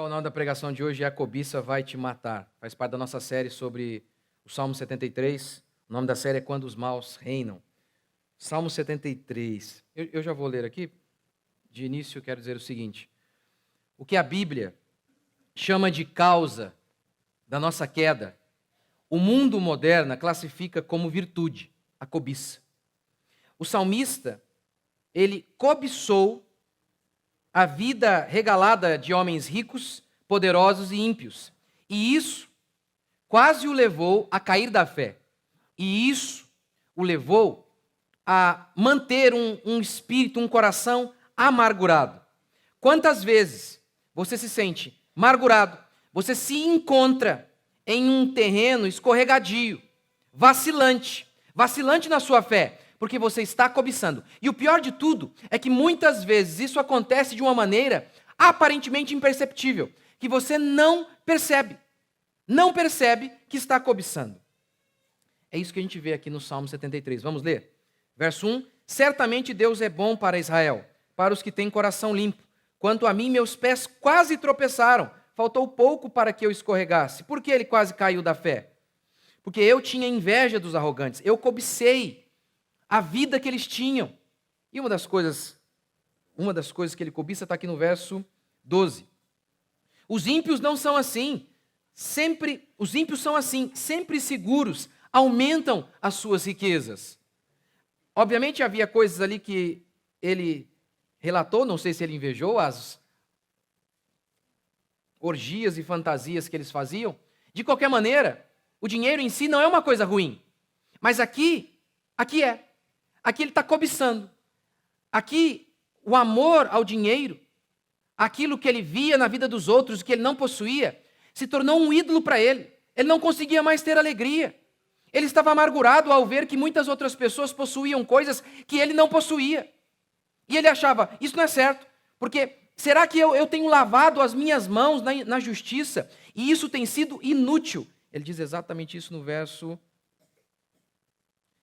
o nome da pregação de hoje é A Cobiça Vai Te Matar. Faz parte da nossa série sobre o Salmo 73. O nome da série é Quando os Maus Reinam. Salmo 73. Eu já vou ler aqui. De início, eu quero dizer o seguinte. O que a Bíblia chama de causa da nossa queda, o mundo moderno classifica como virtude, a cobiça. O salmista, ele cobiçou a vida regalada de homens ricos, poderosos e ímpios. E isso quase o levou a cair da fé. E isso o levou a manter um espírito, um coração amargurado. Quantas vezes você se sente amargurado, você se encontra em um terreno escorregadio, vacilante na sua fé, porque você está cobiçando. E o pior de tudo é que muitas vezes isso acontece de uma maneira aparentemente imperceptível, que você não percebe que está cobiçando. É isso que a gente vê aqui no Salmo 73. Vamos ler? Verso 1. Certamente Deus é bom para Israel, para os que têm coração limpo. Quanto a mim, meus pés quase tropeçaram. Faltou pouco para que eu escorregasse. Por que ele quase caiu da fé? Porque eu tinha inveja dos arrogantes. Eu cobicei a vida que eles tinham. E uma das coisas que ele cobiça está aqui no verso 12. Os ímpios não são assim. Os ímpios são assim, sempre seguros, aumentam as suas riquezas. Obviamente havia coisas ali que ele relatou, não sei se ele invejou, as orgias e fantasias que eles faziam. De qualquer maneira, o dinheiro em si não é uma coisa ruim. Mas aqui é. Aqui ele está cobiçando. Aqui, o amor ao dinheiro, aquilo que ele via na vida dos outros, que ele não possuía, se tornou um ídolo para ele. Ele não conseguia mais ter alegria. Ele estava amargurado ao ver que muitas outras pessoas possuíam coisas que ele não possuía. E ele achava, isso não é certo, porque será que eu tenho lavado as minhas mãos na justiça e isso tem sido inútil? Ele diz exatamente isso no verso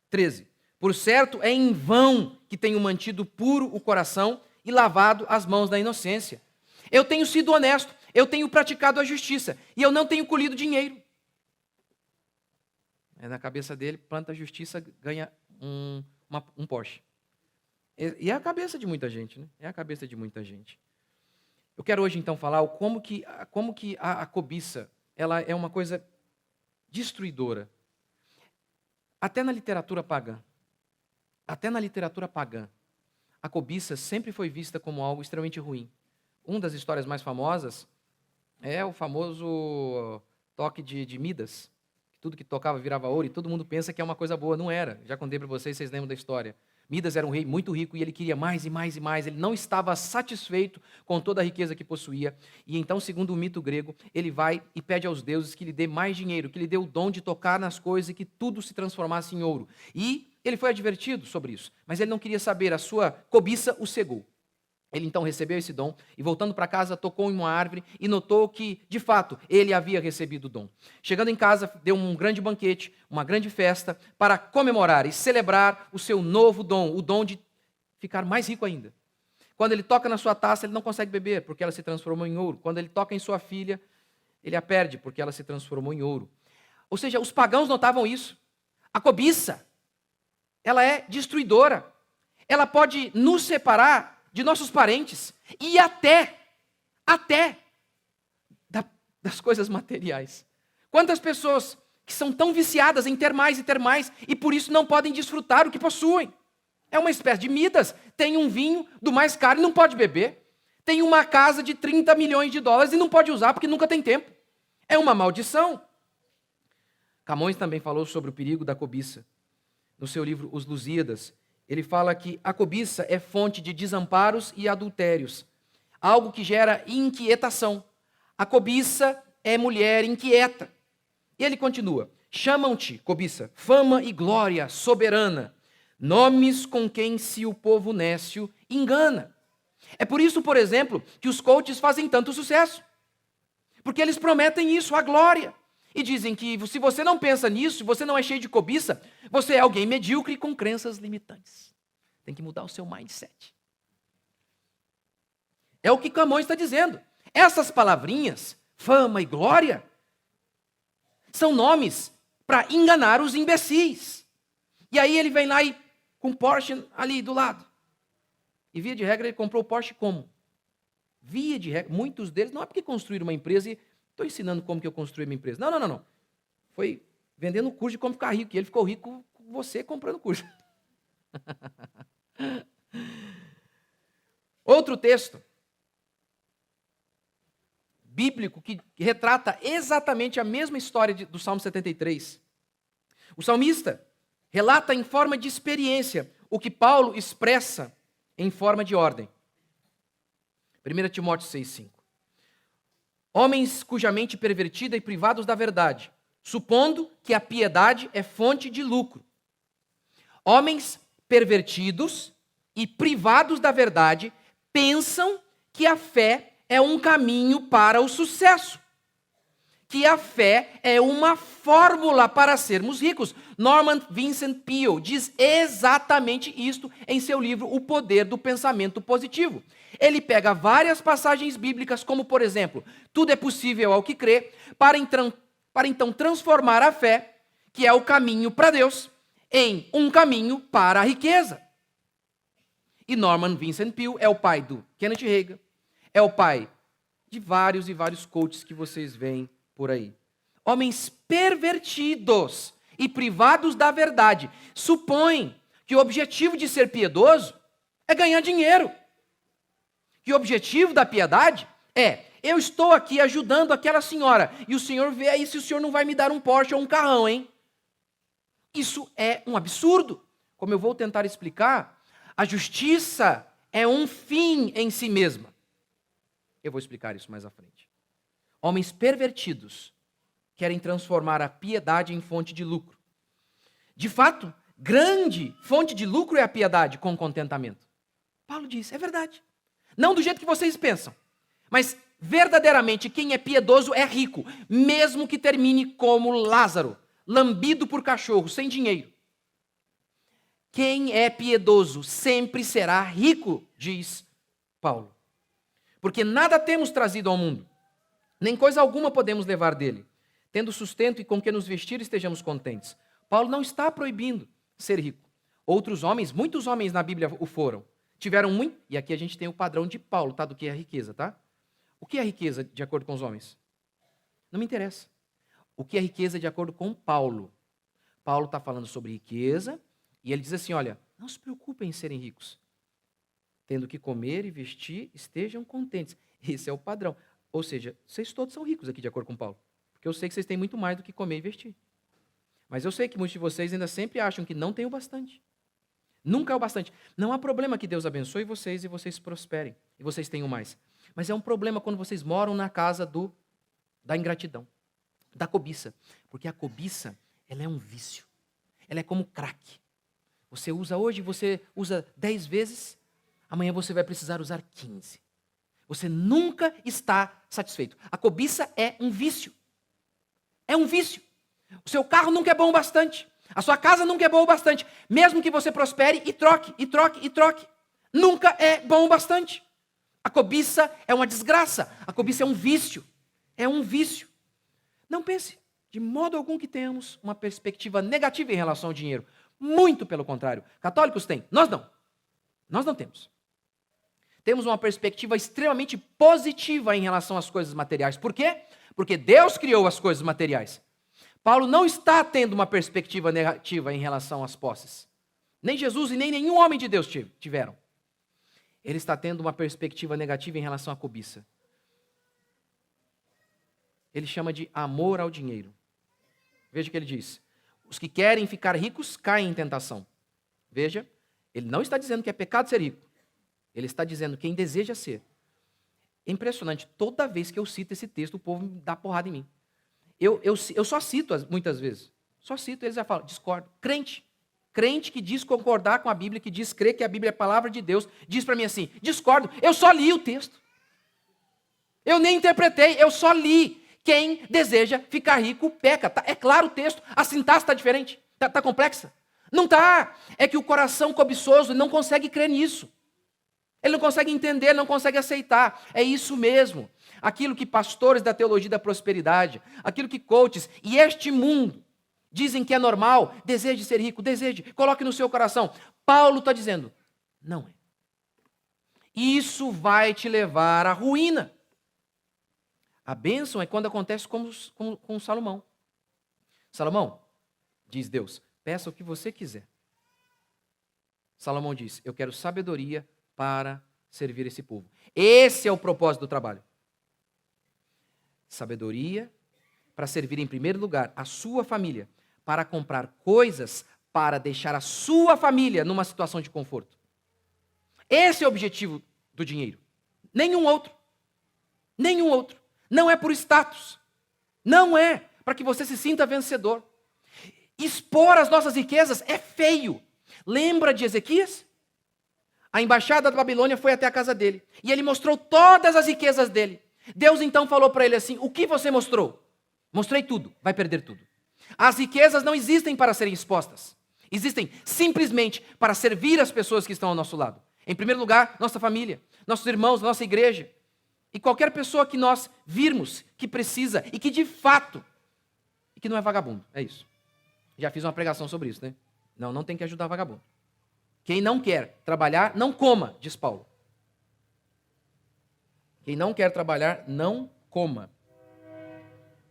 13. Por certo, é em vão que tenho mantido puro o coração e lavado as mãos da inocência. Eu tenho sido honesto, eu tenho praticado a justiça e eu não tenho colhido dinheiro. Na cabeça dele, planta a justiça, ganha um Porsche. E é a cabeça de muita gente, né? É a cabeça de muita gente. Eu quero hoje então falar como que a cobiça ela é uma coisa destruidora. Até na literatura pagã, a cobiça sempre foi vista como algo extremamente ruim. Uma das histórias mais famosas é o famoso toque de Midas. Tudo que tocava virava ouro e todo mundo pensa que é uma coisa boa. Não era. Já contei para vocês lembram da história. Midas era um rei muito rico e ele queria mais e mais e mais. Ele não estava satisfeito com toda a riqueza que possuía. E então, segundo o mito grego, ele vai e pede aos deuses que lhe dê mais dinheiro, que lhe dê o dom de tocar nas coisas e que tudo se transformasse em ouro. E ele foi advertido sobre isso, mas ele não queria saber, a sua cobiça o cegou. Ele então recebeu esse dom e voltando para casa tocou em uma árvore e notou que, de fato, ele havia recebido o dom. Chegando em casa, deu um grande banquete, uma grande festa para comemorar e celebrar o seu novo dom, o dom de ficar mais rico ainda. Quando ele toca na sua taça, ele não consegue beber porque ela se transformou em ouro. Quando ele toca em sua filha, ele a perde porque ela se transformou em ouro. Ou seja, os pagãos notavam isso. A cobiça, ela é destruidora. Ela pode nos separar de nossos parentes e até das coisas materiais. Quantas pessoas que são tão viciadas em ter mais e por isso não podem desfrutar o que possuem. É uma espécie de Midas. Tem um vinho do mais caro e não pode beber. Tem uma casa de 30 milhões de dólares e não pode usar porque nunca tem tempo. É uma maldição. Camões também falou sobre o perigo da cobiça. No seu livro Os Lusíadas, ele fala que a cobiça é fonte de desamparos e adultérios, algo que gera inquietação. A cobiça é mulher inquieta. E ele continua, chamam-te, cobiça, fama e glória soberana, nomes com quem se o povo nécio engana. É por isso, por exemplo, que os coaches fazem tanto sucesso, porque eles prometem isso, a glória. E dizem que se você não pensa nisso, se você não é cheio de cobiça, você é alguém medíocre com crenças limitantes. Tem que mudar o seu mindset. É o que Camões está dizendo. Essas palavrinhas, fama e glória, são nomes para enganar os imbecis. E aí ele vem lá e com o Porsche ali do lado. E via de regra ele comprou o Porsche como? Via de regra, muitos deles, não é porque construíram uma empresa e estou ensinando como que eu construí minha empresa. Não. Foi vendendo o curso de como ficar rico. E ele ficou rico com você comprando o curso. Outro texto bíblico que retrata exatamente a mesma história do Salmo 73. O salmista relata em forma de experiência o que Paulo expressa em forma de ordem. 1 Timóteo 6,5. Homens cuja mente pervertida e privados da verdade, supondo que a piedade é fonte de lucro. Homens pervertidos e privados da verdade pensam que a fé é um caminho para o sucesso, que a fé é uma fórmula para sermos ricos. Norman Vincent Peale diz exatamente isto em seu livro O Poder do Pensamento Positivo. Ele pega várias passagens bíblicas, como por exemplo, tudo é possível ao que crê, para então transformar a fé, que é o caminho para Deus, em um caminho para a riqueza. E Norman Vincent Peale é o pai do Kenneth Hagin, é o pai de vários e vários coaches que vocês veem por aí. Homens pervertidos e privados da verdade supõem que o objetivo de ser piedoso é ganhar dinheiro. Que o objetivo da piedade é, eu estou aqui ajudando aquela senhora e o senhor vê aí se o senhor não vai me dar um Porsche ou um carrão, hein? Isso é um absurdo. Como eu vou tentar explicar, a justiça é um fim em si mesma. Eu vou explicar isso mais à frente. Homens pervertidos querem transformar a piedade em fonte de lucro. De fato, grande fonte de lucro é a piedade com contentamento. Paulo diz, é verdade. Não do jeito que vocês pensam, mas verdadeiramente quem é piedoso é rico, mesmo que termine como Lázaro, lambido por cachorro, sem dinheiro. Quem é piedoso sempre será rico, diz Paulo. Porque nada temos trazido ao mundo, nem coisa alguma podemos levar dele. Tendo sustento e com que nos vestir, estejamos contentes. Paulo não está proibindo ser rico. Outros homens, muitos homens na Bíblia o foram. Tiveram muito, e aqui a gente tem o padrão de Paulo, tá? Do que é riqueza, tá? O que é riqueza de acordo com os homens? Não me interessa. O que é riqueza de acordo com Paulo? Paulo está falando sobre riqueza, e ele diz assim, olha, não se preocupem em serem ricos. Tendo que comer e vestir, estejam contentes. Esse é o padrão. Ou seja, vocês todos são ricos aqui, de acordo com Paulo. Porque eu sei que vocês têm muito mais do que comer e vestir. Mas eu sei que muitos de vocês ainda sempre acham que não tem o bastante. Nunca é o bastante. Não há problema que Deus abençoe vocês e vocês prosperem. E vocês tenham mais. Mas é um problema quando vocês moram na casa da ingratidão, da cobiça. Porque a cobiça, ela é um vício. Ela é como crack. Você usa hoje, você usa 10 vezes, amanhã você vai precisar usar 15. Você nunca está satisfeito. A cobiça é um vício. É um vício. O seu carro nunca é bom o bastante. A sua casa nunca é boa o bastante. Mesmo que você prospere e troque, e troque, e troque. Nunca é bom o bastante. A cobiça é uma desgraça. A cobiça é um vício. É um vício. Não pense de modo algum que tenhamos uma perspectiva negativa em relação ao dinheiro. Muito pelo contrário. Católicos têm. Nós não. Nós não temos. Temos uma perspectiva extremamente positiva em relação às coisas materiais. Por quê? Porque Deus criou as coisas materiais. Paulo não está tendo uma perspectiva negativa em relação às posses. Nem Jesus e nem nenhum homem de Deus tiveram. Ele está tendo uma perspectiva negativa em relação à cobiça. Ele chama de amor ao dinheiro. Veja o que ele diz. Os que querem ficar ricos caem em tentação. Veja, ele não está dizendo que é pecado ser rico. Ele está dizendo quem deseja ser. É impressionante, toda vez que eu cito esse texto, o povo me dá porrada em mim. Eu só cito muitas vezes. Só cito, eles já falam, discordo. Crente que diz concordar com a Bíblia, que diz crer que a Bíblia é a palavra de Deus, diz para mim assim, discordo, eu só li o texto. Eu nem interpretei, eu só li. Quem deseja ficar rico, peca. É claro o texto, a sintaxe está diferente, está complexa. Não está, é que o coração cobiçoso não consegue crer nisso. Ele não consegue entender, não consegue aceitar. É isso mesmo. aquilo que pastores da teologia da prosperidade, aquilo que coaches e este mundo dizem que é normal, deseje ser rico, deseje, coloque no seu coração. Paulo está dizendo, não é. Isso vai te levar à ruína. A bênção é quando acontece com Salomão. Salomão, diz Deus, peça o que você quiser. Salomão diz, eu quero sabedoria para servir esse povo. Esse é o propósito do trabalho. Sabedoria para servir em primeiro lugar a sua família, para comprar coisas para deixar a sua família numa situação de conforto. Esse é o objetivo do dinheiro. Nenhum outro. Nenhum outro. Não é por status. Não é para que você se sinta vencedor. Expor as nossas riquezas é feio. Lembra de Ezequias? A embaixada da Babilônia foi até a casa dele. E ele mostrou todas as riquezas dele. Deus então falou para ele assim, o que você mostrou? Mostrei tudo, vai perder tudo. As riquezas não existem para serem expostas. Existem simplesmente para servir as pessoas que estão ao nosso lado. Em primeiro lugar, nossa família, nossos irmãos, nossa igreja. E qualquer pessoa que nós virmos que precisa e que de fato, e que não é vagabundo, é isso. Já fiz uma pregação sobre isso, né? Não tem que ajudar vagabundo. Quem não quer trabalhar, não coma, diz Paulo. Quem não quer trabalhar, não coma.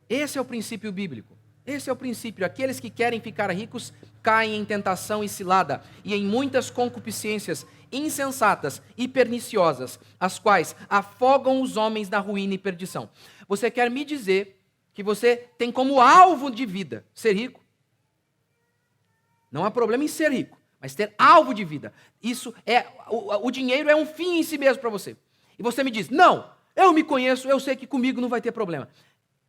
Esse é o princípio bíblico. Esse é o princípio. Aqueles que querem ficar ricos caem em tentação e cilada e em muitas concupiscências insensatas e perniciosas, as quais afogam os homens na ruína e perdição. Você quer me dizer que você tem como alvo de vida ser rico? Não há problema em ser rico, mas ter alvo de vida. Isso é, o dinheiro é um fim em si mesmo para você. E você me diz, não, eu me conheço, eu sei que comigo não vai ter problema.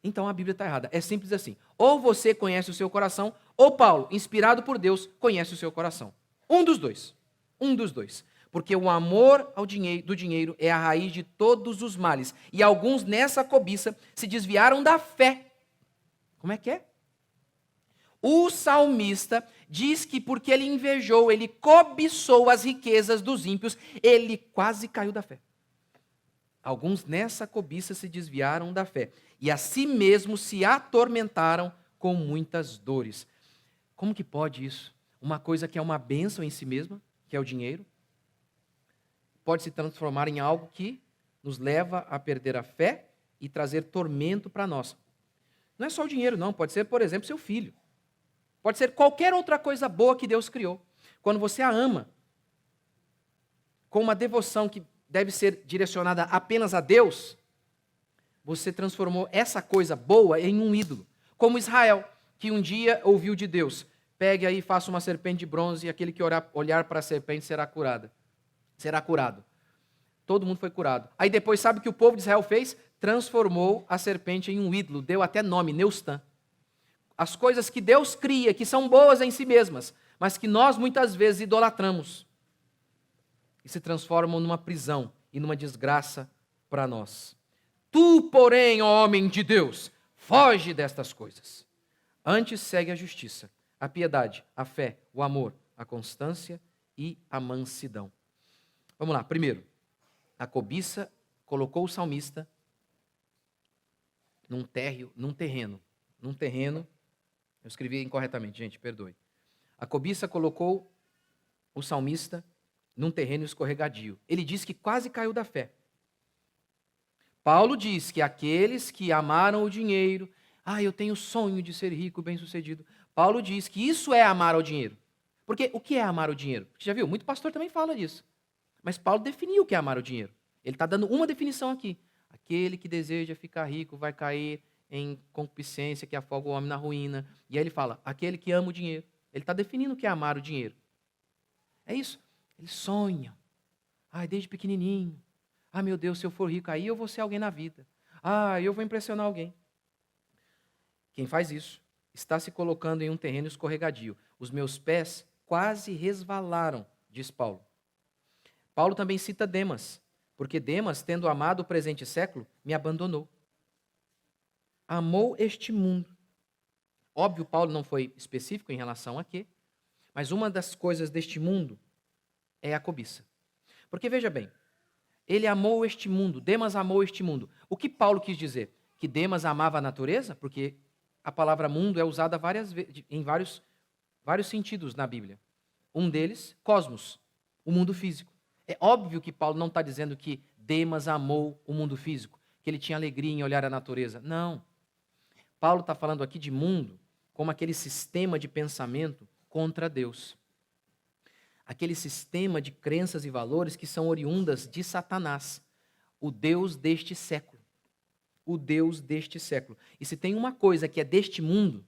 Então a Bíblia está errada. É simples assim. Ou você conhece o seu coração, ou Paulo, inspirado por Deus, conhece o seu coração. Um dos dois. Um dos dois. Porque o amor do dinheiro é a raiz de todos os males. E alguns nessa cobiça se desviaram da fé. Como é que é? O salmista diz que porque ele invejou, ele cobiçou as riquezas dos ímpios, ele quase caiu da fé. Alguns nessa cobiça se desviaram da fé e a si mesmos se atormentaram com muitas dores. Como que pode isso? Uma coisa que é uma bênção em si mesma, que é o dinheiro, pode se transformar em algo que nos leva a perder a fé e trazer tormento para nós. Não é só o dinheiro, não. Pode ser, por exemplo, seu filho. Pode ser qualquer outra coisa boa que Deus criou. Quando você a ama, com uma devoção que deve ser direcionada apenas a Deus, você transformou essa coisa boa em um ídolo. Como Israel, que um dia ouviu de Deus, pegue aí e faça uma serpente de bronze e aquele que olhar para a serpente será curado. Todo mundo foi curado. Aí depois, sabe o que o povo de Israel fez? Transformou a serpente em um ídolo, deu até nome, Neustã. As coisas que Deus cria, que são boas em si mesmas, mas que nós muitas vezes idolatramos, e se transformam numa prisão e numa desgraça para nós. Tu, porém, ó homem de Deus, foge destas coisas. Antes segue a justiça, a piedade, a fé, o amor, a constância e a mansidão. Vamos lá, primeiro, a cobiça colocou o salmista num terreno. Eu escrevi incorretamente, gente, perdoe. A cobiça colocou o salmista num terreno escorregadio. Ele diz que quase caiu da fé. Paulo diz que aqueles que amaram o dinheiro, eu tenho sonho de ser rico, bem-sucedido. Paulo diz que isso é amar ao dinheiro. Porque o que é amar o dinheiro? Você já viu? Muito pastor também fala disso. Mas Paulo definiu o que é amar o dinheiro. Ele está dando uma definição aqui. Aquele que deseja ficar rico vai cair em concupiscência que afoga o homem na ruína. E aí ele fala, aquele que ama o dinheiro. Ele está definindo o que é amar o dinheiro. É isso. Ele sonha. Desde pequenininho. Meu Deus, se eu for rico aí eu vou ser alguém na vida. Eu vou impressionar alguém. Quem faz isso está se colocando em um terreno escorregadio. Os meus pés quase resvalaram, diz Paulo. Paulo também cita Demas, porque Demas, tendo amado o presente século, me abandonou. Amou este mundo. Óbvio, Paulo não foi específico em relação a quê, mas uma das coisas deste mundo é a cobiça. Porque veja bem, Ele amou este mundo, Demas amou este mundo. O que Paulo quis dizer? Que Demas amava a natureza? Porque a palavra mundo é usada em vários sentidos na Bíblia. Um deles, cosmos, o mundo físico. É óbvio que Paulo não está dizendo que Demas amou o mundo físico, que ele tinha alegria em olhar a natureza. Não. Paulo está falando aqui de mundo como aquele sistema de pensamento contra Deus. Aquele sistema de crenças e valores que são oriundas de Satanás, o Deus deste século. O Deus deste século. E se tem uma coisa que é deste mundo,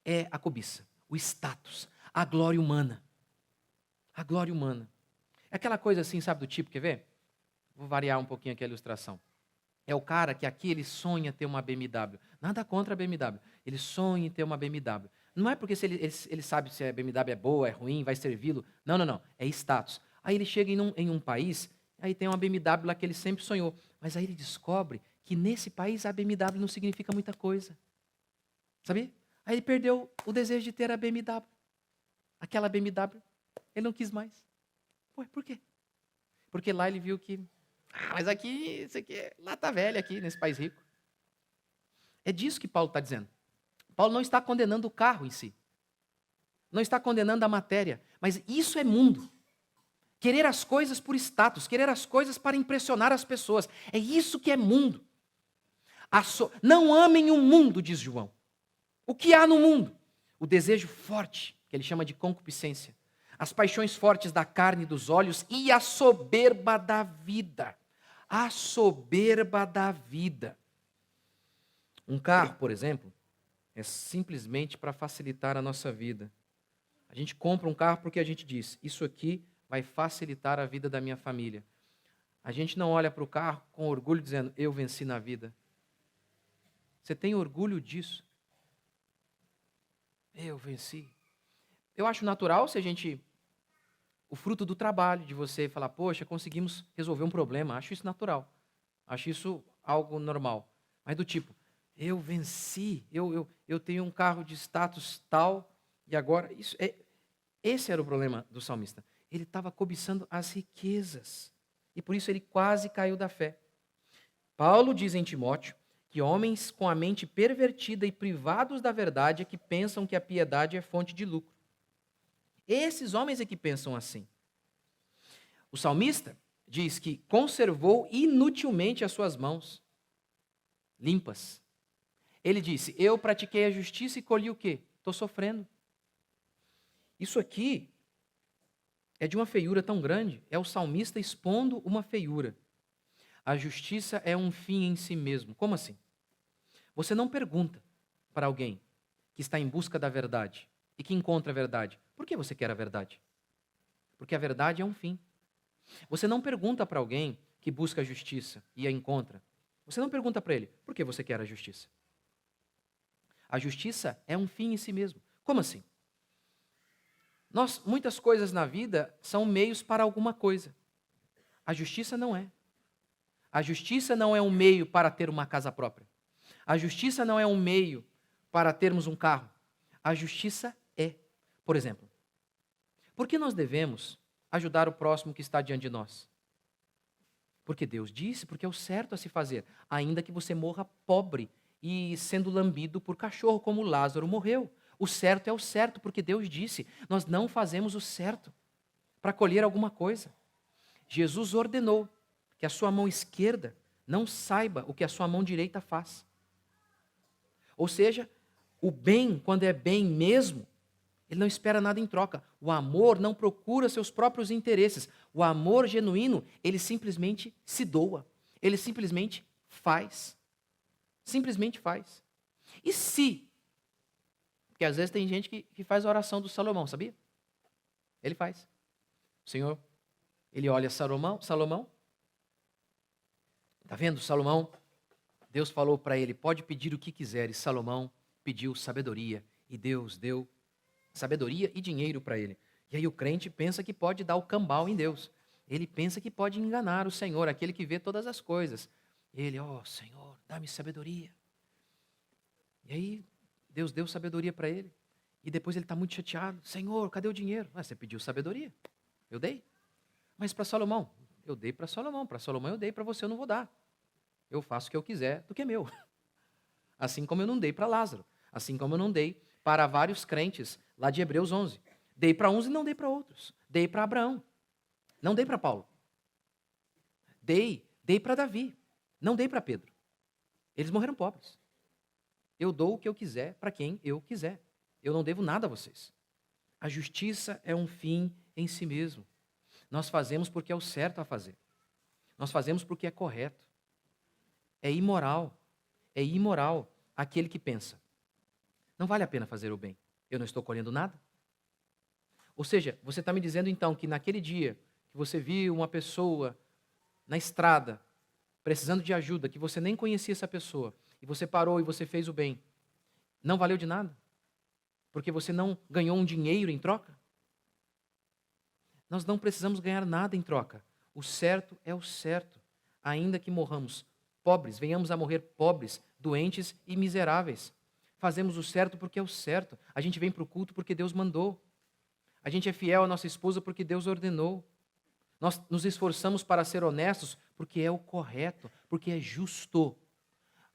é a cobiça, o status, a glória humana. A glória humana. É aquela coisa assim, sabe, do tipo, quer ver? Vou variar um pouquinho aqui a ilustração. É o cara que aqui ele sonha ter uma BMW. Nada contra a BMW. Ele sonha em ter uma BMW. Não é porque se ele sabe se a BMW é boa, é ruim, vai servi-lo. Não, não, não. É status. Aí ele chega em um país, aí tem uma BMW lá que ele sempre sonhou. Mas aí ele descobre que nesse país a BMW não significa muita coisa. Sabia? Aí ele perdeu o desejo de ter a BMW. Aquela BMW, ele não quis mais. Ué, por quê? Porque lá ele viu que, mas aqui, isso aqui, lá está velho aqui, nesse país rico. É disso que Paulo está dizendo. Paulo não está condenando o carro em si. Não está condenando a matéria. Mas isso é mundo. Querer as coisas por status, querer as coisas para impressionar as pessoas. É isso que é mundo. Não amem o mundo, diz João. O que há no mundo? O desejo forte, que ele chama de concupiscência. As paixões fortes da carne e dos olhos e a soberba da vida. A soberba da vida. Um carro, por exemplo, é simplesmente para facilitar a nossa vida. A gente compra um carro porque a gente diz, isso aqui vai facilitar a vida da minha família. A gente não olha para o carro com orgulho dizendo, eu venci na vida. Você tem orgulho disso? Eu venci. Eu acho natural se a gente... O fruto do trabalho, de você falar, poxa, conseguimos resolver um problema. Acho isso natural. Acho isso algo normal. Mas do tipo, eu venci, eu tenho um carro de status tal, e agora... Esse era o problema do salmista. Ele estava cobiçando as riquezas. E por isso ele quase caiu da fé. Paulo diz em Timóteo que homens com a mente pervertida e privados da verdade é que pensam que a piedade é fonte de lucro. Esses homens é que pensam assim. O salmista diz que conservou inutilmente as suas mãos limpas. Ele disse, eu pratiquei a justiça e colhi o quê? Estou sofrendo. Isso aqui é de uma feiura tão grande, é o salmista expondo uma feiura. A justiça é um fim em si mesmo. Como assim? Você não pergunta para alguém que está em busca da verdade e que encontra a verdade, por que você quer a verdade? Porque a verdade é um fim. Você não pergunta para alguém que busca a justiça e a encontra. Você não pergunta para ele, por que você quer a justiça? A justiça é um fim em si mesmo. Como assim? Muitas coisas na vida são meios para alguma coisa. A justiça não é. A justiça não é um meio para ter uma casa própria. A justiça não é um meio para termos um carro. A justiça é. Por exemplo, por que nós devemos ajudar o próximo que está diante de nós? Porque Deus disse, porque é o certo a se fazer, ainda que você morra pobre e sendo lambido por cachorro, como Lázaro morreu. O certo é o certo, porque Deus disse, nós não fazemos o certo para colher alguma coisa. Jesus ordenou que a sua mão esquerda não saiba o que a sua mão direita faz. Ou seja, o bem, quando é bem mesmo, ele não espera nada em troca. O amor não procura seus próprios interesses. O amor genuíno, ele simplesmente se doa. Ele simplesmente faz. Simplesmente faz. E se? Porque às vezes tem gente que faz a oração do Salomão, sabia? Ele faz. O Senhor, ele olha Salomão. Está vendo, Salomão? Deus falou para ele, pode pedir o que quiser. E Salomão pediu sabedoria. E Deus deu sabedoria e dinheiro para ele. E aí o crente pensa que pode dar o cambal em Deus. Ele pensa que pode enganar o Senhor, aquele que vê todas as coisas. Ele, Senhor, dá-me sabedoria. E aí Deus deu sabedoria para ele. E depois ele está muito chateado. Senhor, cadê o dinheiro? Você pediu sabedoria. Eu dei. Mas para Salomão, Eu dei para Salomão eu dei, para você eu não vou dar. Eu faço o que eu quiser do que é meu. Assim como eu não dei para Lázaro. Assim como eu não dei para vários crentes lá de Hebreus 11. Dei para uns e não dei para outros. Dei para Abraão. Não dei para Paulo. Dei para Davi. Não dei para Pedro. Eles morreram pobres. Eu dou o que eu quiser para quem eu quiser. Eu não devo nada a vocês. A justiça é um fim em si mesmo. Nós fazemos porque é o certo a fazer. Nós fazemos porque é correto. É imoral aquele que pensa: não vale a pena fazer o bem, eu não estou colhendo nada. Ou seja, você está me dizendo então que naquele dia que você viu uma pessoa na estrada, precisando de ajuda, que você nem conhecia essa pessoa, e você parou e você fez o bem, não valeu de nada? Porque você não ganhou um dinheiro em troca? Nós não precisamos ganhar nada em troca. O certo é o certo. Ainda que morramos pobres, venhamos a morrer pobres, doentes e miseráveis. Fazemos o certo porque é o certo. A gente vem para o culto porque Deus mandou. A gente é fiel à nossa esposa porque Deus ordenou. Nós nos esforçamos para ser honestos porque é o correto, porque é justo.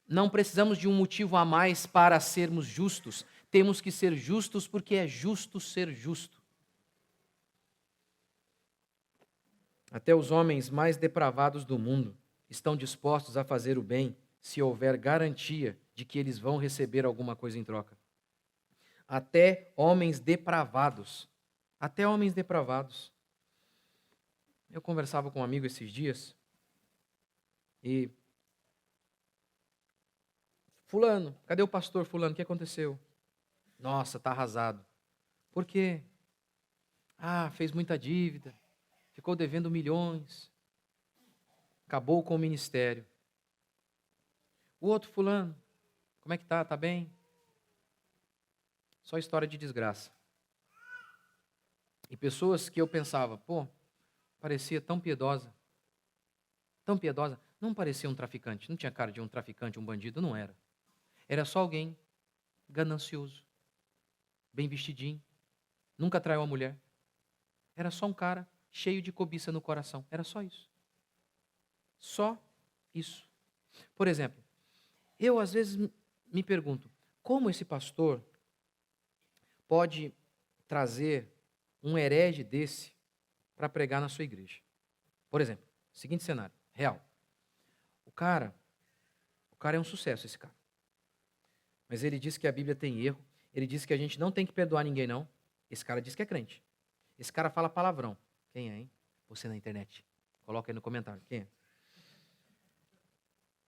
Não precisamos de um motivo a mais para sermos justos. Temos que ser justos porque é justo ser justo. Até os homens mais depravados do mundo estão dispostos a fazer o bem se houver garantia de que eles vão receber alguma coisa em troca. Até homens depravados. Até homens depravados. Eu conversava com um amigo esses dias e... Fulano, cadê o pastor fulano? O que aconteceu? Nossa, está arrasado. Por quê? Fez muita dívida, ficou devendo milhões, acabou com o ministério. O outro fulano, como é que tá? Está bem? Só história de desgraça. E pessoas que eu pensava, parecia tão piedosa, não parecia um traficante, não tinha cara de um traficante, um bandido, não era. Era só alguém ganancioso, bem vestidinho, nunca traiu a mulher. Era só um cara cheio de cobiça no coração, era só isso. Só isso. Por exemplo, eu às vezes me pergunto, como esse pastor pode trazer um herege desse para pregar na sua igreja? Por exemplo, seguinte cenário, real. O cara é um sucesso, esse cara. Mas ele diz que a Bíblia tem erro, ele diz que a gente não tem que perdoar ninguém, não. Esse cara diz que é crente. Esse cara fala palavrão. Quem é, hein? Você na internet. Coloca aí no comentário. Quem é?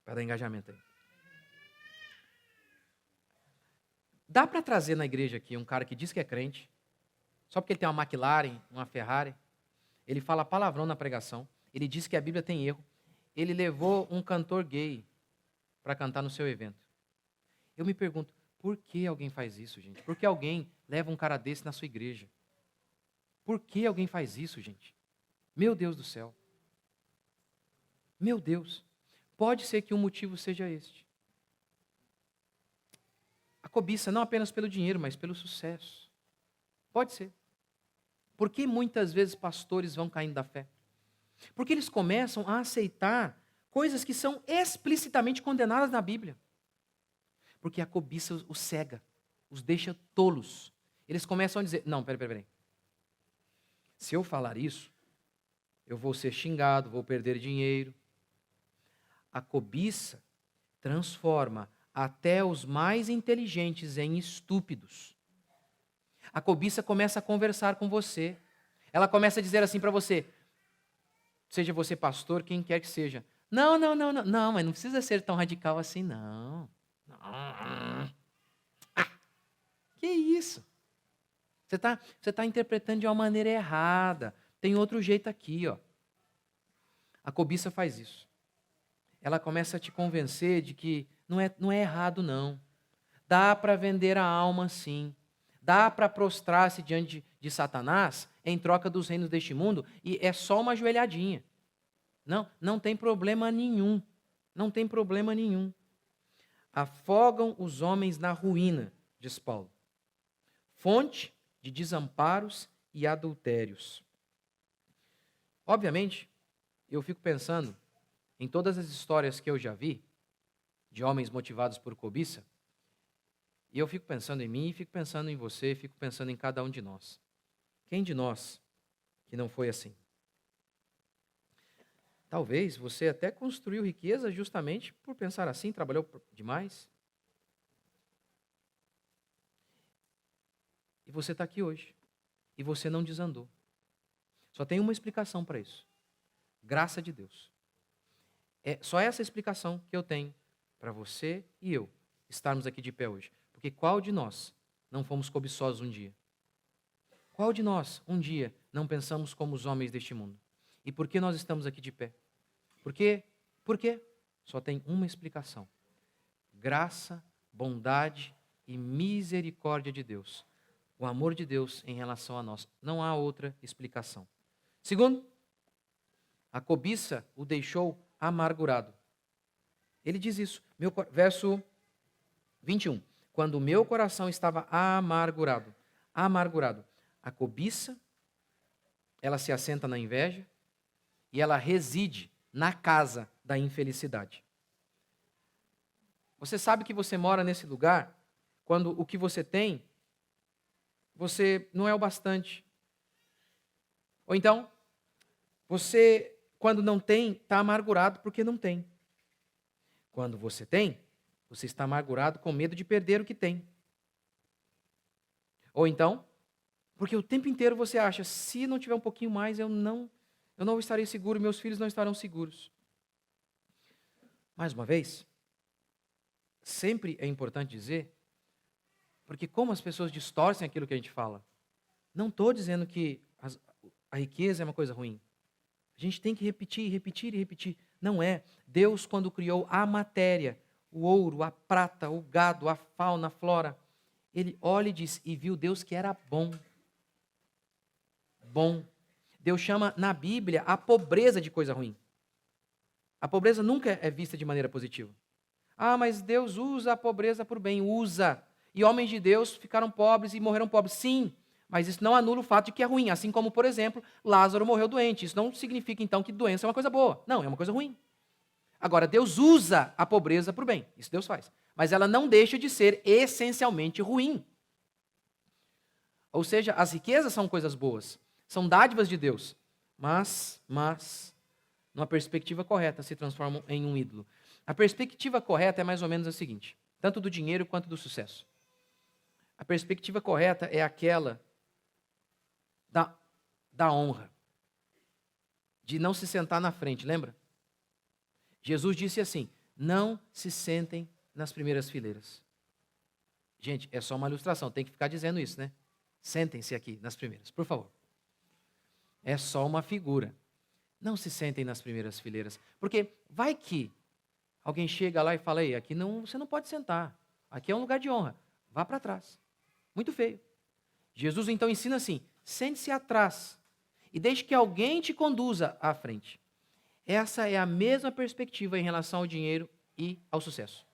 Para dar engajamento aí. Dá para trazer na igreja aqui um cara que diz que é crente, só porque ele tem uma McLaren, uma Ferrari, ele fala palavrão na pregação, ele diz que a Bíblia tem erro, ele levou um cantor gay para cantar no seu evento. Eu me pergunto, por que alguém faz isso, gente? Por que alguém leva um cara desse na sua igreja? Por que alguém faz isso, gente? Meu Deus do céu. Meu Deus. Pode ser que o motivo seja este. A cobiça não apenas pelo dinheiro, mas pelo sucesso. Pode ser. Por que muitas vezes pastores vão caindo da fé? Porque eles começam a aceitar coisas que são explicitamente condenadas na Bíblia. Porque a cobiça os cega, os deixa tolos. Eles começam a dizer, não, peraí. Se eu falar isso, eu vou ser xingado, vou perder dinheiro. A cobiça transforma até os mais inteligentes em estúpidos. A cobiça começa a conversar com você. Ela começa a dizer assim para você, seja você pastor, quem quer que seja. Não, mas não precisa ser tão radical assim, não. Que isso? Você tá interpretando de uma maneira errada. Tem outro jeito aqui, ó. A cobiça faz isso. Ela começa a te convencer de que não é errado, não. Dá para vender a alma, sim. Dá para prostrar-se diante de Satanás em troca dos reinos deste mundo e é só uma ajoelhadinha. Não tem problema nenhum. Não tem problema nenhum. Afogam os homens na ruína, diz Paulo. Fonte de desamparos e adultérios. Obviamente, eu fico pensando em todas as histórias que eu já vi, de homens motivados por cobiça, e eu fico pensando em mim, fico pensando em você, fico pensando em cada um de nós. Quem de nós que não foi assim? Talvez você até construiu riqueza justamente por pensar assim, trabalhou demais. E você está aqui hoje. E você não desandou. Só tem uma explicação para isso. Graça de Deus. É só essa explicação que eu tenho para você e eu estarmos aqui de pé hoje. Porque qual de nós não fomos cobiçosos um dia? Qual de nós, um dia, não pensamos como os homens deste mundo? E por que nós estamos aqui de pé? Por quê? Por quê? Só tem uma explicação. Graça, bondade e misericórdia de Deus. O amor de Deus em relação a nós. Não há outra explicação. Segundo, a cobiça o deixou amargurado. Ele diz isso, verso 21. Quando o meu coração estava amargurado. A cobiça, ela se assenta na inveja e ela reside na casa da infelicidade. Você sabe que você mora nesse lugar quando o que você tem, você não é o bastante. Ou então, você, quando não tem, está amargurado porque não tem. Quando você tem, você está amargurado com medo de perder o que tem. Ou então, porque o tempo inteiro você acha, se não tiver um pouquinho mais, eu não estarei seguro, meus filhos não estarão seguros. Mais uma vez, sempre é importante dizer, porque como as pessoas distorcem aquilo que a gente fala. Não estou dizendo que a riqueza é uma coisa ruim. A gente tem que repetir, repetir e repetir. Não é. Deus, quando criou a matéria, o ouro, a prata, o gado, a fauna, a flora, ele olha e diz, e viu Deus que era bom. Bom. Deus chama na Bíblia a pobreza de coisa ruim. A pobreza nunca é vista de maneira positiva. Ah, mas Deus usa a pobreza por bem. Usa. E homens de Deus ficaram pobres e morreram pobres. Sim, mas isso não anula o fato de que é ruim. Assim como, por exemplo, Lázaro morreu doente. Isso não significa, então, que doença é uma coisa boa. Não, é uma coisa ruim. Agora, Deus usa a pobreza por bem. Isso Deus faz. Mas ela não deixa de ser essencialmente ruim. Ou seja, as riquezas são coisas boas. São dádivas de Deus. Mas, numa perspectiva correta, se transformam em um ídolo. A perspectiva correta é mais ou menos a seguinte, tanto do dinheiro quanto do sucesso. A perspectiva correta é aquela da honra, de não se sentar na frente, lembra? Jesus disse assim, não se sentem nas primeiras fileiras. Gente, é só uma ilustração, tem que ficar dizendo isso, né? Sentem-se aqui nas primeiras, por favor. É só uma figura. Não se sentem nas primeiras fileiras, porque vai que alguém chega lá e fala, ei, aqui não, você não pode sentar, aqui é um lugar de honra, vá para trás. Muito feio. Jesus então ensina assim, sente-se atrás e deixe que alguém te conduza à frente. Essa é a mesma perspectiva em relação ao dinheiro e ao sucesso.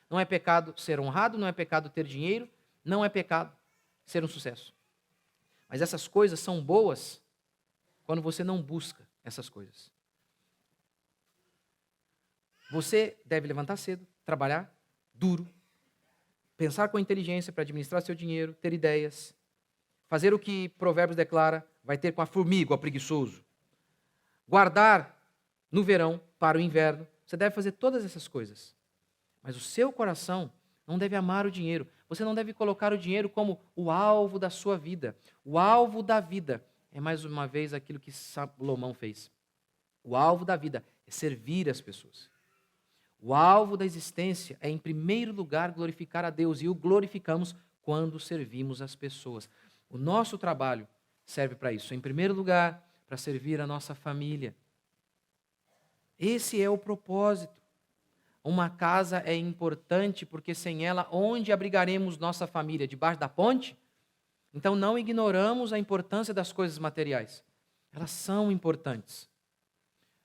Não é pecado ser honrado, não é pecado ter dinheiro, não é pecado ser um sucesso. Mas essas coisas são boas quando você não busca essas coisas. Você deve levantar cedo, trabalhar duro, pensar com inteligência para administrar seu dinheiro, ter ideias, fazer o que Provérbios declara, vai ter com a formiga, o preguiçoso. Guardar no verão para o inverno. Você deve fazer todas essas coisas. Mas o seu coração não deve amar o dinheiro. Você não deve colocar o dinheiro como o alvo da sua vida. O alvo da vida é, mais uma vez, aquilo que Salomão fez. O alvo da vida é servir as pessoas. O alvo da existência é, em primeiro lugar, glorificar a Deus. E o glorificamos quando servimos as pessoas. O nosso trabalho serve para isso. Em primeiro lugar, para servir a nossa família. Esse é o propósito. Uma casa é importante porque sem ela, onde abrigaremos nossa família? Debaixo da ponte? Então não ignoramos a importância das coisas materiais. Elas são importantes.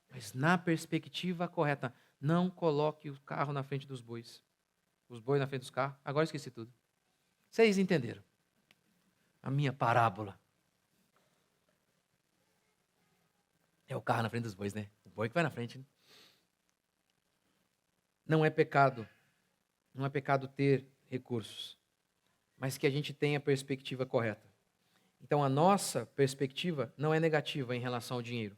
Mas na perspectiva correta, não coloque o carro na frente dos bois. Os bois na frente dos carros. Agora esqueci tudo. Vocês entenderam a minha parábola? É o carro na frente dos bois, né? Boi que vai na frente, né? Não é pecado ter recursos, mas que a gente tenha a perspectiva correta. Então, a nossa perspectiva não é negativa em relação ao dinheiro.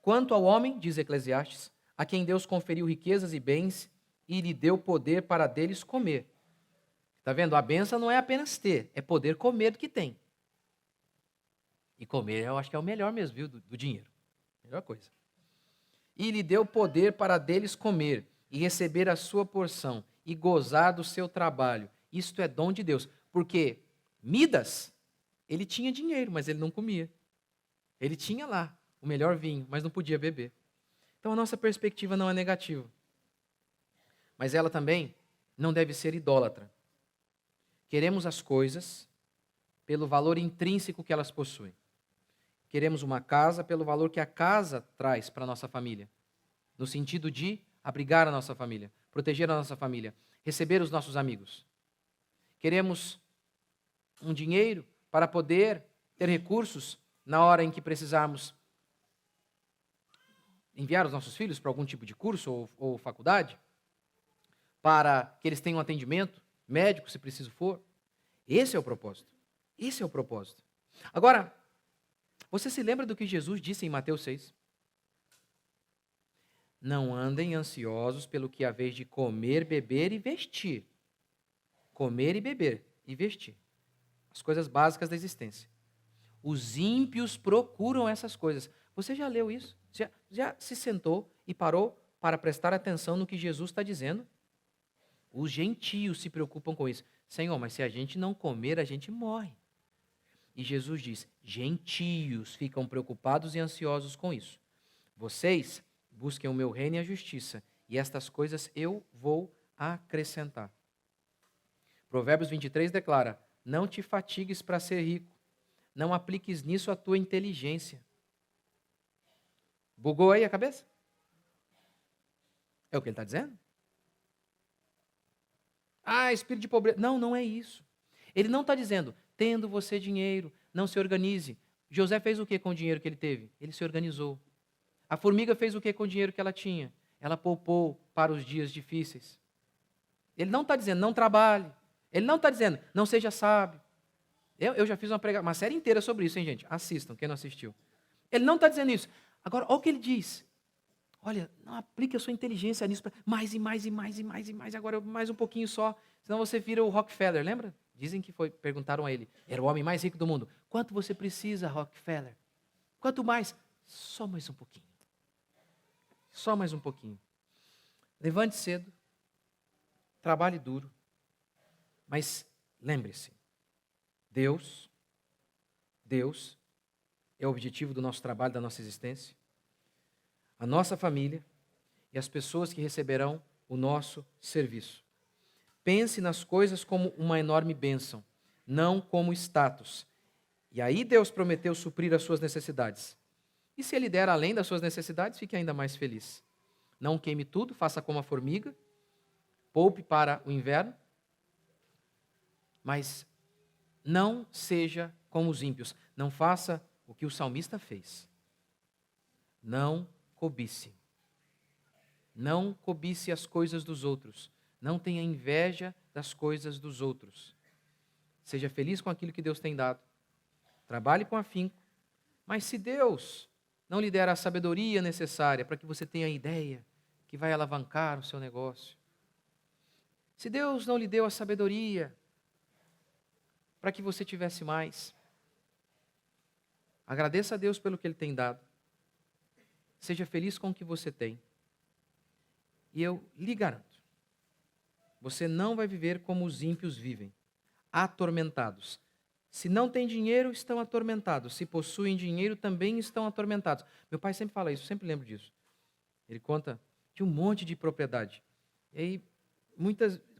Quanto ao homem, diz Eclesiastes, a quem Deus conferiu riquezas e bens e lhe deu poder para deles comer. Está vendo? A benção não é apenas ter, é poder comer do que tem. E comer eu acho que é o melhor mesmo, viu, do dinheiro. Melhor coisa. E lhe deu poder para deles comer e receber a sua porção e gozar do seu trabalho. Isto é dom de Deus. Porque Midas, ele tinha dinheiro, mas ele não comia. Ele tinha lá o melhor vinho, mas não podia beber. Então a nossa perspectiva não é negativa. Mas ela também não deve ser idólatra. Queremos as coisas pelo valor intrínseco que elas possuem. Queremos uma casa pelo valor que a casa traz para a nossa família. No sentido de abrigar a nossa família, proteger a nossa família, receber os nossos amigos. Queremos um dinheiro para poder ter recursos na hora em que precisarmos enviar os nossos filhos para algum tipo de curso ou faculdade, para que eles tenham atendimento médico, se preciso for. Esse é o propósito. Esse é o propósito. Agora, você se lembra do que Jesus disse em Mateus 6? Não andem ansiosos pelo que há vez de comer, beber e vestir. Comer e beber e vestir. As coisas básicas da existência. Os ímpios procuram essas coisas. Você já leu isso? Já se sentou e parou para prestar atenção no que Jesus está dizendo? Os gentios se preocupam com isso. Senhor, mas se a gente não comer, a gente morre. E Jesus diz, gentios ficam preocupados e ansiosos com isso. Vocês busquem o meu reino e a justiça, e estas coisas eu vou acrescentar. Provérbios 23 declara, não te fatigues para ser rico, não apliques nisso a tua inteligência. Bugou aí a cabeça? É o que ele está dizendo? Ah, espírito de pobreza. Não, não é isso. Ele não está dizendo, tendo você dinheiro, não se organize. José fez o que com o dinheiro que ele teve? Ele se organizou. A formiga fez o que com o dinheiro que ela tinha? Ela poupou para os dias difíceis. Ele não está dizendo, não trabalhe. Ele não está dizendo, não seja sábio. Eu já fiz uma série inteira sobre isso, hein, gente? Assistam, quem não assistiu. Ele não está dizendo isso. Agora, olha o que ele diz. Olha, não aplique a sua inteligência nisso. Mais e mais e mais e mais e mais. Agora, mais um pouquinho só. Senão você vira o Rockefeller, lembra? Dizem que perguntaram a ele. Era o homem mais rico do mundo. Quanto você precisa, Rockefeller? Quanto mais? Só mais um pouquinho. Só mais um pouquinho. Levante cedo. Trabalhe duro. Mas lembre-se, Deus é o objetivo do nosso trabalho, da nossa existência. A nossa família e as pessoas que receberão o nosso serviço. Pense nas coisas como uma enorme bênção, não como status. E aí Deus prometeu suprir as suas necessidades. E se Ele der além das suas necessidades, fique ainda mais feliz. Não queime tudo, faça como a formiga, poupe para o inverno, mas não seja como os ímpios. Não faça o que o salmista fez. Não cobice. Não cobice as coisas dos outros. Não tenha inveja das coisas dos outros. Seja feliz com aquilo que Deus tem dado. Trabalhe com afinco. Mas se Deus não lhe der a sabedoria necessária para que você tenha a ideia que vai alavancar o seu negócio, se Deus não lhe deu a sabedoria para que você tivesse mais, agradeça a Deus pelo que Ele tem dado. Seja feliz com o que você tem. E eu lhe garanto, você não vai viver como os ímpios vivem, atormentados. Se não tem dinheiro, estão atormentados. Se possuem dinheiro, também estão atormentados. Meu pai sempre fala isso, eu sempre lembro disso. Ele conta de um monte de propriedade. E aí,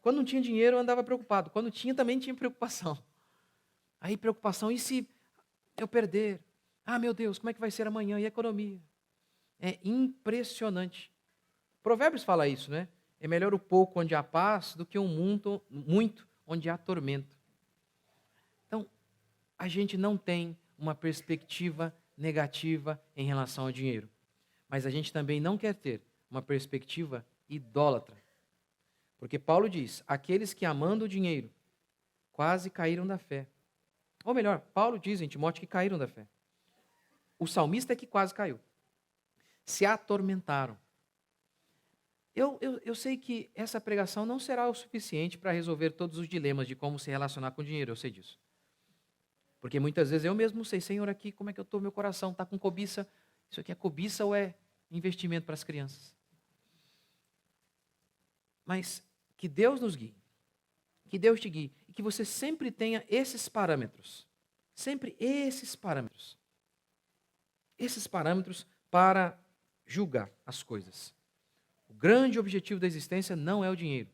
quando não tinha dinheiro, eu andava preocupado. Quando tinha, também tinha preocupação. Aí, preocupação, e se eu perder? Ah, meu Deus, como é que vai ser amanhã? E a economia? É impressionante. Provérbios fala isso, né? É melhor o pouco onde há paz do que um muito onde há tormento. Então, a gente não tem uma perspectiva negativa em relação ao dinheiro. mas a gente também não quer ter uma perspectiva idólatra. Porque Paulo diz, aqueles que amando o dinheiro quase caíram da fé. Ou melhor, Paulo diz em Timóteo que caíram da fé. O salmista é que quase caiu. Se atormentaram. Eu sei que essa pregação não será o suficiente para resolver todos os dilemas de como se relacionar com o dinheiro, eu sei disso. Porque muitas vezes eu mesmo sei, Senhor, aqui como é que eu estou, meu coração está com cobiça. Isso aqui é cobiça ou é investimento para as crianças? Mas que Deus nos guie, que Deus te guie, e que você sempre tenha esses parâmetros. Sempre esses parâmetros. Esses parâmetros para julgar as coisas. O grande objetivo da existência não é o dinheiro.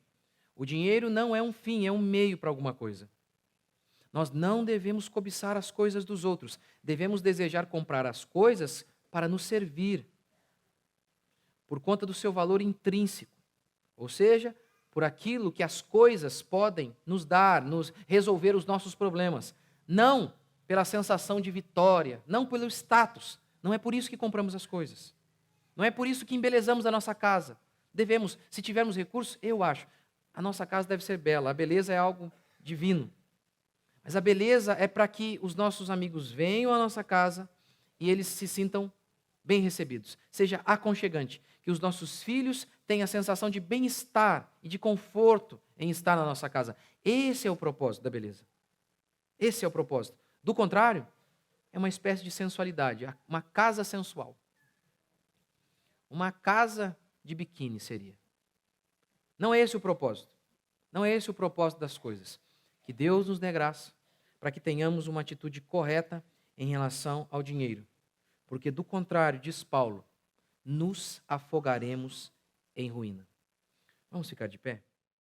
O dinheiro não é um fim, é um meio para alguma coisa. Nós não devemos cobiçar as coisas dos outros. Devemos desejar comprar as coisas para nos servir, por conta do seu valor intrínseco. Ou seja, por aquilo que as coisas podem nos dar, nos resolver os nossos problemas. Não pela sensação de vitória, não pelo status. Não é por isso que compramos as coisas. Não é por isso que embelezamos a nossa casa. Devemos, se tivermos recursos, eu acho, a nossa casa deve ser bela. A beleza é algo divino. Mas a beleza é para que os nossos amigos venham à nossa casa e eles se sintam bem recebidos. Seja aconchegante. Que os nossos filhos tenham a sensação de bem-estar e de conforto em estar na nossa casa. Esse é o propósito da beleza. Esse é o propósito. Do contrário, é uma espécie de sensualidade, uma casa sensual. Uma casa de biquíni seria. Não é esse o propósito. Não é esse o propósito das coisas. Que Deus nos dê graça para que tenhamos uma atitude correta em relação ao dinheiro. Porque do contrário, diz Paulo, nos afogaremos em ruína. Vamos ficar de pé?